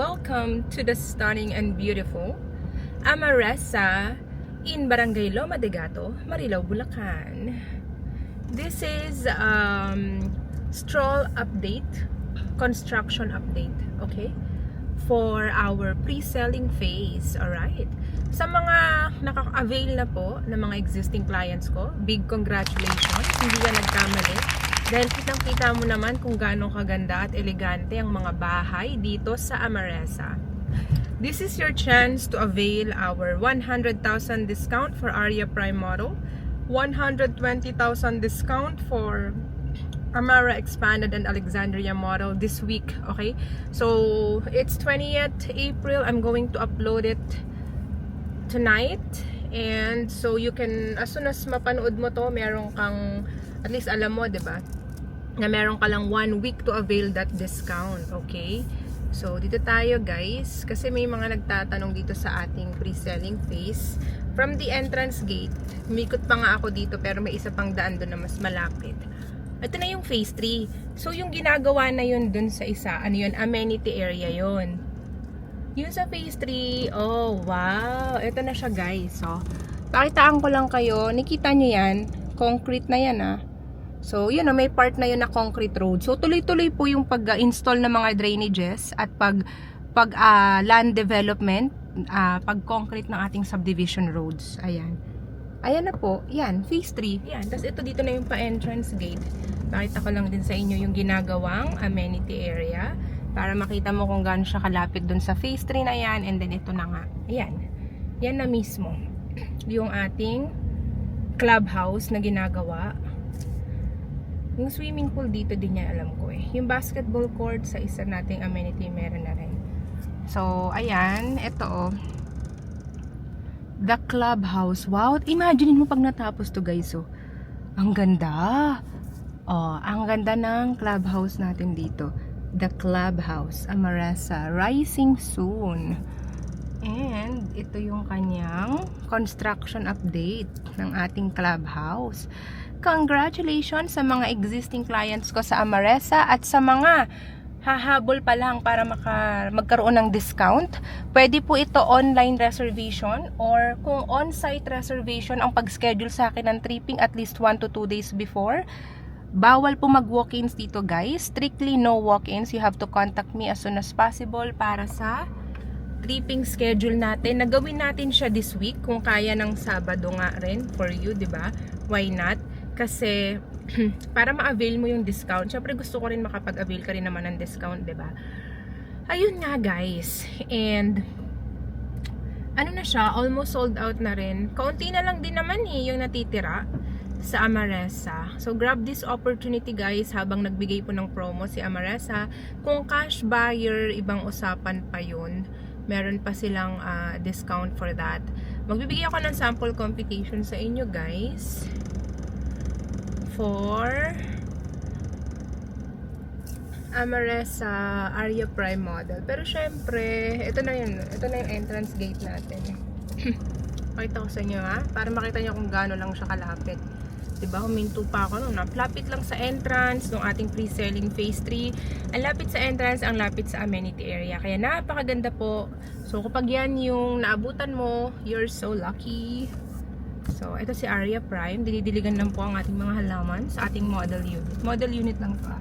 welcome to the stunning and beautiful Amaresa in Barangay Loma de Gato, Marilao, Bulacan. This is stroll update, construction update, okay? For our pre-selling phase, alright? Sa mga nakaka-avail na po ng mga existing clients ko, big congratulations, hindi ka nagkamali. Dahil kitang-kita mo naman kung gaano kaganda at elegante ang mga bahay dito sa Amaresa. This is your chance to avail our 100,000 discount for Aria Prime model, 120,000 discount for Amara Expanded and Alexandria model this week, okay? So, it's 20th April. I'm going to upload it tonight. And so, you can, as soon as mapanood mo to, meron kang, at least alam mo, diba? Na meron ka lang 1 week to avail that discount, okay? So, dito tayo guys, kasi may mga nagtatanong dito sa ating pre-selling phase. From the entrance gate, umikot pa nga ako dito pero may isa pang daan doon na mas malapit. Ito na yung phase 3. So, yung ginagawa na yun doon sa isa, ano yun, amenity area yun. Yun sa phase 3, oh wow, ito na siya guys. So, pakitaan ko lang kayo, nakita nyo yan, concrete na yan ah. So, yun, may part na yun na concrete road. So, tuloy-tuloy po yung pag-install ng mga drainages at pag land development, pag-concrete ng ating subdivision roads. Ayan. Ayan na po. Yan, phase 3. Yan. Tapos, ito dito na yung pa-entrance gate. Pakita ko lang din sa inyo yung ginagawang amenity area para makita mo kung gaano siya kalapit dun sa phase 3 na yan. And then, ito na nga. Ayan. Yan na mismo. Yung ating clubhouse na ginagawa. Yung swimming pool dito din yan, alam ko eh. Yung basketball court sa isa nating amenity meron na rin. So, ayan. Ito oh. The clubhouse. Wow. Imagine mo pag natapos to guys oh. Ang ganda. Oh, ang ganda ng clubhouse natin dito. The clubhouse. Amaresa. Rising soon. And ito yung kanyang construction update ng ating clubhouse. Congratulations sa mga existing clients ko sa Amaresa at sa mga hahabol pa lang para magkaroon ng discount. Pwede po ito online reservation or kung on-site reservation ang pag-schedule sa akin ng tripping at least 1 to 2 days before. Bawal po mag-walk-ins dito guys. Strictly no walk-ins. You have to contact me as soon as possible para sa tripping schedule natin. Nagawin natin siya this week kung kaya ng Sabado nga rin for you, 'di ba? Why not? Kasi para ma-avail mo yung discount. Syempre gusto ko rin makapag-avail ka rin naman ng discount, 'di ba? Ayun nga guys. And ano na siya, almost sold out na rin. Kaunti na lang din naman yung natitira sa Amaresa. So grab this opportunity guys habang nagbigay po ng promo si Amaresa. Kung cash buyer, ibang usapan pa yun. Meron pa silang discount for that. Magbibigay ako ng sample computation sa inyo guys for Amaresa Aria Prime model. Pero syempre, ito na yung entrance gate natin. Pakita ko sa inyo ha, para makita nyo kung gaano lang siya kalapit. Diba, huminto pa ako nung napilapit lang sa entrance ng ating pre-selling phase 3. Ang lapit sa entrance, ang lapit sa amenity area. Kaya napakaganda po. So kapag yan yung naabutan mo, you're so lucky. So ito si Aria Prime. Dinidiligan lang po ang ating mga halaman sa ating model unit. Model unit lang pa.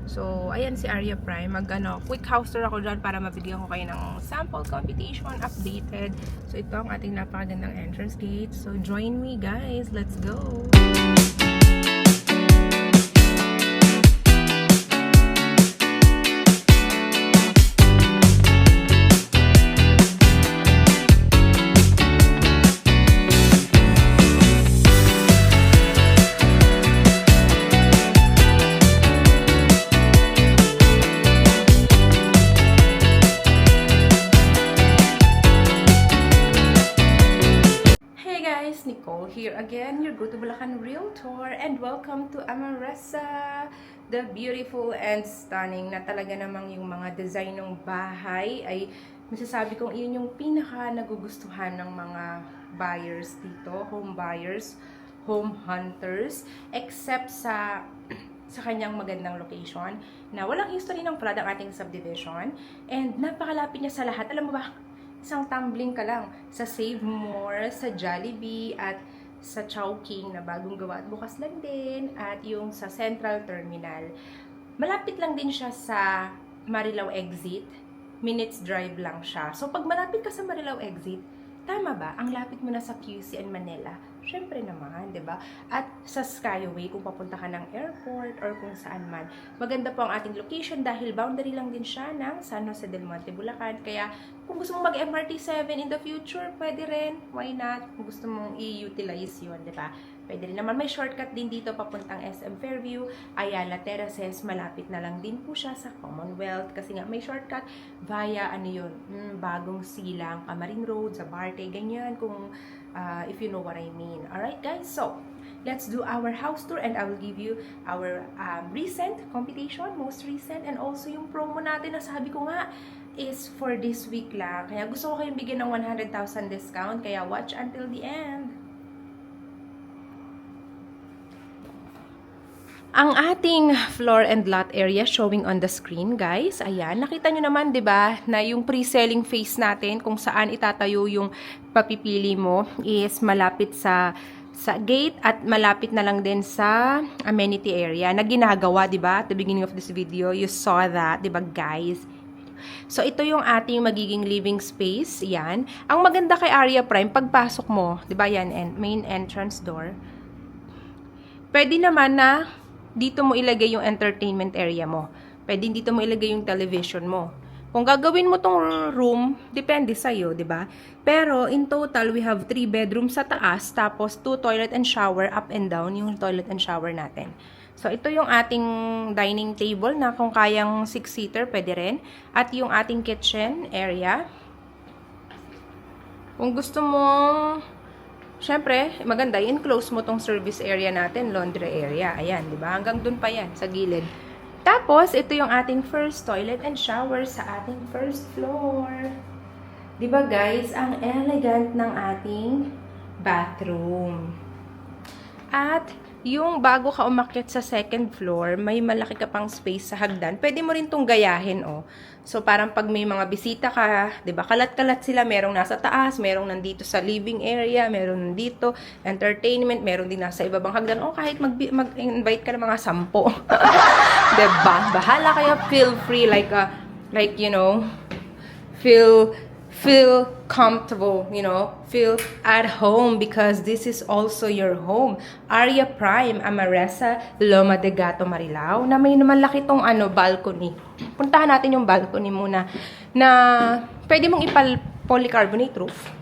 So ayan si Aria Prime. Quick house tour ako dyan para mabigyan ko kayo ng sample computation updated. So ito ang ating napakagandang entrance gate. So join me guys. Let's go! Nicole here again, your go-to Bulacan Realtor, and welcome to Amaresa, the beautiful and stunning na talaga namang yung mga design ng bahay ay masasabi kong iyon yung pinaka nagugustuhan ng mga buyers dito, home buyers, home hunters, except sa sa kanyang magandang location na walang history ng flood ang ating subdivision and napakalapit niya sa lahat. Alam mo ba, isang tumbling ka lang sa Save More, sa Jollibee at sa Chowking na bagong gawa at bukas lang din at yung sa Central Terminal. Malapit lang din siya sa Marilao Exit. Minutes drive lang siya. So pag malapit ka sa Marilao Exit, tama ba? Ang lapit mo na sa QC and Manila. Syempre naman, 'di ba? At sa Skyway kung papunta ka ng airport or kung saan man. Maganda po ang ating location dahil boundary lang din siya ng San Jose del Monte, Bulacan. Kaya kung gusto mong mag-MRT 7 in the future, pwede rin. Why not? Kung gusto mong i-utilize 'yun, 'di ba? Pwede rin naman. May shortcut din dito papuntang SM Fairview, Ayala Terraces. Malapit na lang din po siya sa Commonwealth kasi nga may shortcut via Bagong Silang, Amarin Road, sa Barte, ganyan kung if you know what I mean. Alright guys, so let's do our house tour and I will give you our recent computation, most recent, and also yung promo natin na sabi ko nga is for this week lang. Kaya gusto ko kayong bigyan ng 100,000 discount, kaya watch until the end. Ang ating floor and lot area showing on the screen, guys. Ayan, nakita nyo naman, 'di ba, na yung pre-selling phase natin kung saan itatayo yung papipili mo is malapit sa gate at malapit na lang din sa amenity area na ginagawa, 'di ba? At the beginning of this video, you saw that, 'di ba, guys? So, ito yung ating magiging living space. Yan. Ang maganda kay Area Prime, pagpasok mo, 'di ba, yan, main entrance door. Pwede naman na dito mo ilagay yung entertainment area mo. Pwede dito mo ilagay yung television mo. Kung gagawin mo tong room, depende sa'yo, di ba? Pero, in total, we have 3 bedrooms sa taas, tapos 2 toilet and shower, up and down, yung toilet and shower natin. So, ito yung ating dining table na kung kayang 6-seater, pwede rin. At yung ating kitchen area. Kung gusto mo, syempre, maganda, i-enclose mo tong service area natin, laundry area. Ayan, di ba? Hanggang dun pa yan, sa gilid. Tapos, ito yung ating first toilet and shower sa ating first floor. Di ba, guys? Ang elegant ng ating bathroom. At, yung bago ka umakyat sa second floor, may malaki ka pang space sa hagdan. Pwede mo rin tong gayahin, oh. So, parang pag may mga bisita ka, 'di ba? Kalat-kalat sila, merong nasa taas, merong nandito sa living area, merong nandito, entertainment, merong din nasa ibabang hagdan. O kahit mag-invite ka ng mga 10. 'Di ba? Bahala kayo, feel free like you know, feel comfortable, you know, feel at home because this is also your home. Area Prime, Amaresa, Loma de Gato, Marilao, na may naman laki tong balcony. Puntahan natin yung balcony muna na pwede mong polycarbonate roof.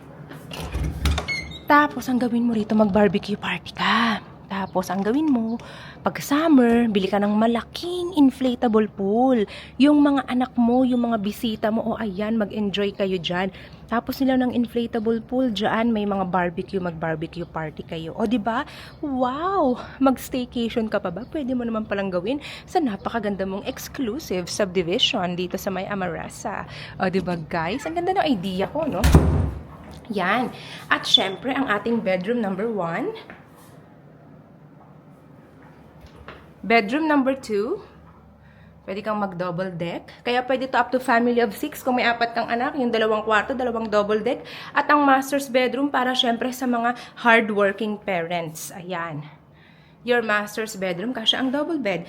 Tapos, ang gawin mo rito, mag-barbecue party ka. Tapos, ang gawin mo, pag summer, bili ka ng malaking inflatable pool. Yung mga anak mo, yung mga bisita mo, ayan, mag-enjoy kayo dyan. Tapos nila ng inflatable pool dyan, may mga barbecue, mag-barbecue party kayo. O, diba? Wow! Mag-staycation ka pa ba? Pwede mo naman palang gawin sa napakaganda mong exclusive subdivision dito sa may Amaresa. O, diba, guys? Ang ganda ng idea ko, no? Yan. At syempre, ang ating bedroom number 1. Bedroom number 2, pwede kang mag-double deck. Kaya pwede to up to family of 6 kung may 4 kang anak, yung 2 kwarto, 2 double deck. At ang master's bedroom para syempre sa mga hardworking parents. Ayan. Your master's bedroom, kasi ang double bed.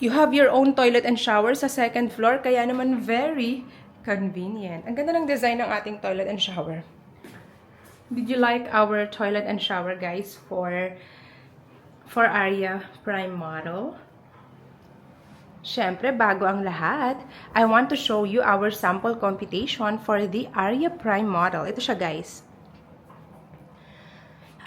You have your own toilet and shower sa second floor, kaya naman very convenient. Ang ganda ng design ng ating toilet and shower. Did you like our toilet and shower, guys, for Area Prime model? Syempre, bago ang lahat, I want to show you our sample computation for the Area Prime model. Ito siya, guys.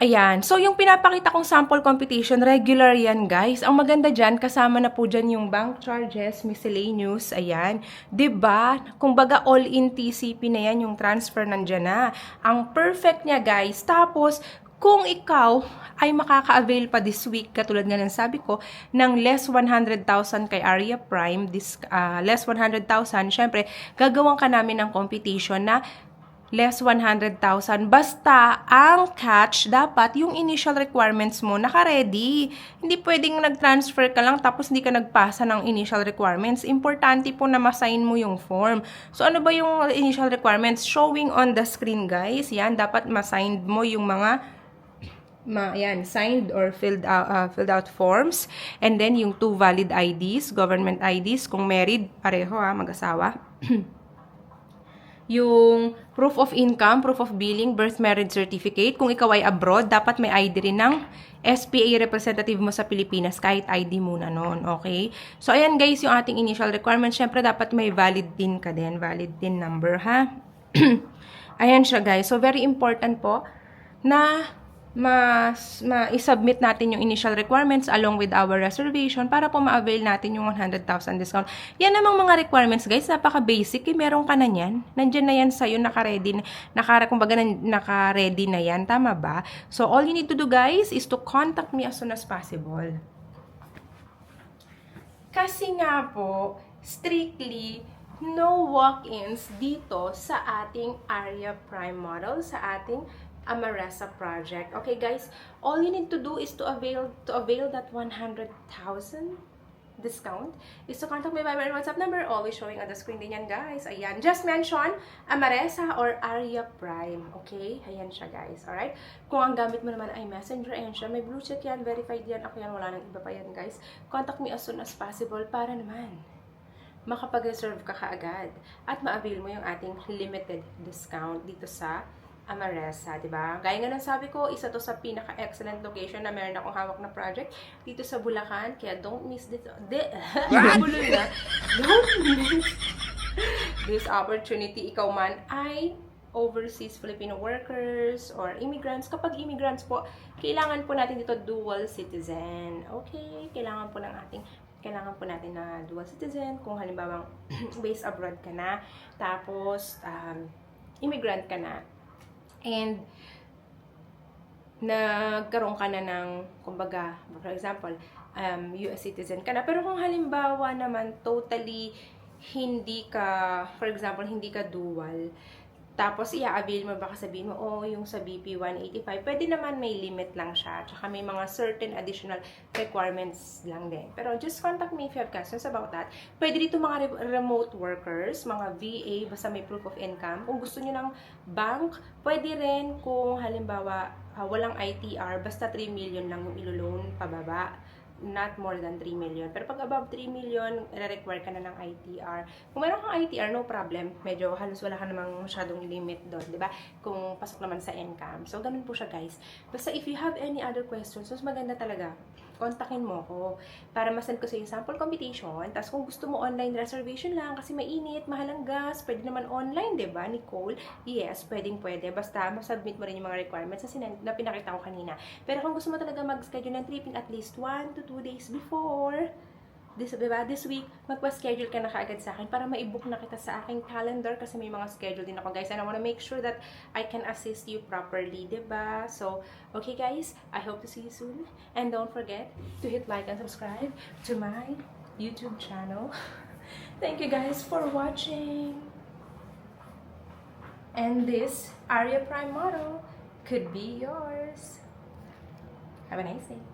Ayan. So, yung pinapakita kong sample computation, regular yan, guys. Ang maganda dyan, kasama na po dyan yung bank charges, miscellaneous, ayan. Diba? Kung baga all-in TCP na yan, yung transfer nandyan na. Ang perfect niya, guys. Tapos, kung ikaw ay makaka-avail pa this week, katulad nga ng sabi ko, ng less 100,000 kay Area Prime, less 100,000, syempre, gagawin ka namin ng computation na less 100,000. Basta, ang catch, dapat yung initial requirements mo naka-ready. Hindi pwedeng nag-transfer ka lang tapos hindi ka nagpasa ng initial requirements. Importante po na ma-sign mo yung form. So, ano ba yung initial requirements? Showing on the screen, guys. Yan, dapat ma-sign mo yung mga yan, signed or filled out forms. And then, yung 2 valid IDs, government IDs. Kung married, pareho mag-asawa. Yung proof of income, proof of billing, birth marriage certificate. Kung ikaw ay abroad, dapat may ID rin ng SPA representative mo sa Pilipinas, kahit ID muna nun, okay? So, ayan guys, yung ating initial requirements. Syempre, dapat may valid din ka din, valid din number, ha? Ayan siya guys. So, very important po na ma-submit natin yung initial requirements along with our reservation para po ma-avail natin yung 100,000 discount. Yan namang mga requirements guys, napaka-basic. Meron ka na yan. Nandyan na yan sa'yo, naka-ready na yan. Tama ba? So, all you need to do guys is to contact me as soon as possible. Kasi nga po, strictly, no walk-ins dito sa ating Area Prime model, sa ating Amaressa project. Okay guys, all you need to do is to avail that 100,000 discount is to contact my Viber and WhatsApp number, always showing on the screen din yan guys. Ayan, just mention Amaressa or Area Prime. Okay, ayan siya guys. Alright, kung ang gamit mo naman ay Messenger, ayan siya, may blue check yan, verified yan, ako yan, wala nang iba pa yan guys. Contact me as soon as possible para naman makapag-reserve ka kaagad at ma-avail mo yung ating limited discount dito sa Amaressa, diba? Gaya nga ng sabi ko, isa to sa pinaka-excellent location na meron akong hawak na project dito sa Bulacan, kaya don't miss this don't miss this opportunity. Ikaw man ay overseas Filipino workers or immigrants. Kapag immigrants po, kailangan po natin dito dual citizen. Okay? Kailangan po natin na dual citizen kung halimbawa based abroad ka na, tapos immigrant ka na, and nagkaroon ka na ng, kumbaga, for example, US citizen ka na. Pero kung halimbawa naman totally hindi ka, for example, hindi ka dual, tapos i-avail mo, baka sabihin mo, oh, yung sa BP 185, pwede naman may limit lang siya. Tsaka may mga certain additional requirements lang din. Pero just contact me if you have questions about that. Pwede dito mga remote workers, mga VA, basta may proof of income. Kung gusto nyo ng bank, pwede rin kung halimbawa walang ITR, basta 3 million lang yung ilo-loan pababa. Not more than 3 million. Pero pag above 3 million, require ka na ng ITR. Kung meron kang ITR, no problem. Medyo halos wala ka namang masyadong limit doon, di ba? Kung pasok naman sa income. So, ganun po siya, guys. Basta if you have any other questions, mas maganda talaga, kontakin mo ko para masend ko sa yung sample computation. Tapos kung gusto mo online reservation lang kasi mainit, mahal ang gas, pwede naman online, di ba, Nicole? Yes, pwede. Basta masubmit mo rin yung mga requirements na pinakita ko kanina. Pero kung gusto mo talaga mag-schedule ng tripping at least 1 to 2 days before this week, magpa-schedule ka na kaagad sa akin para ma-book na kita sa aking calendar kasi may mga schedule din ako guys and I wanna make sure that I can assist you properly, diba? So, okay guys, I hope to see you soon and don't forget to hit like and subscribe to my YouTube channel. Thank you guys for watching, and this Area Prime model could be yours. Have a nice day.